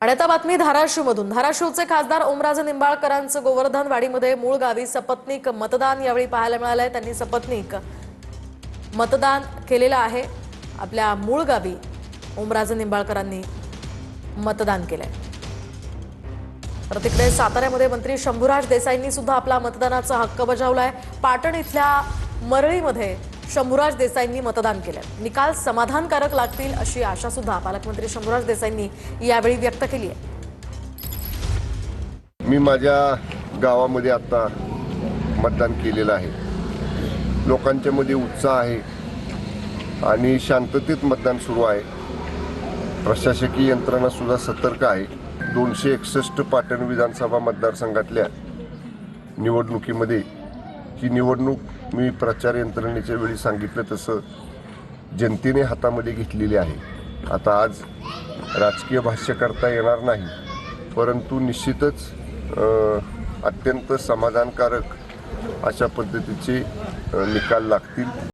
आणि आता बातमी धाराशिवमधून। धाराशिवचे खासदार ओमराजे निंबाळकरांचं गोवर्धनवाडीमध्ये मूळ गावी सपत्नीक मतदान यावेळी पाहायला मिळालंय। त्यांनी सपत्नीक मतदान केलेलं आहे। आपल्या मूळ गावी ओमराजे निंबाळकरांनी मतदान केलंय। तर तिकडे साताऱ्यामध्ये मंत्री शंभूराज देसाईंनी सुद्धा आपला मतदानाचा हक्क बजावलाय। पाटण इथल्या मरळीमध्ये शंभूराज देसाईंनी मतदान केलंय। निकाल समाधानकारक लागतील अशी आशा सुद्धा पालकमंत्री शंभूराज देसाईंनी यावेळी व्यक्त केली आहे। मी माझ्या गावामध्ये आता मतदान केलेलं आहे। लोकांच्या मध्ये उत्साह आहे आणि शांततेत मतदान सुरू आहे। प्रशासकीय यंत्रणा सुद्धा सतर्क आहे। 261 पाटण विधानसभा मतदारसंघातल्या निवडणुकीमध्ये ही निवडणूक मी प्रचार यंत्रणेच्या वेळी सांगितलं तसं जनतेने हातामध्ये घेतलेली आहे। आता आज राजकीय भाष्य करता येणार नाही, परंतु निश्चितच अत्यंत समाधानकारक अशा पद्धतीचे निकाल लागतील।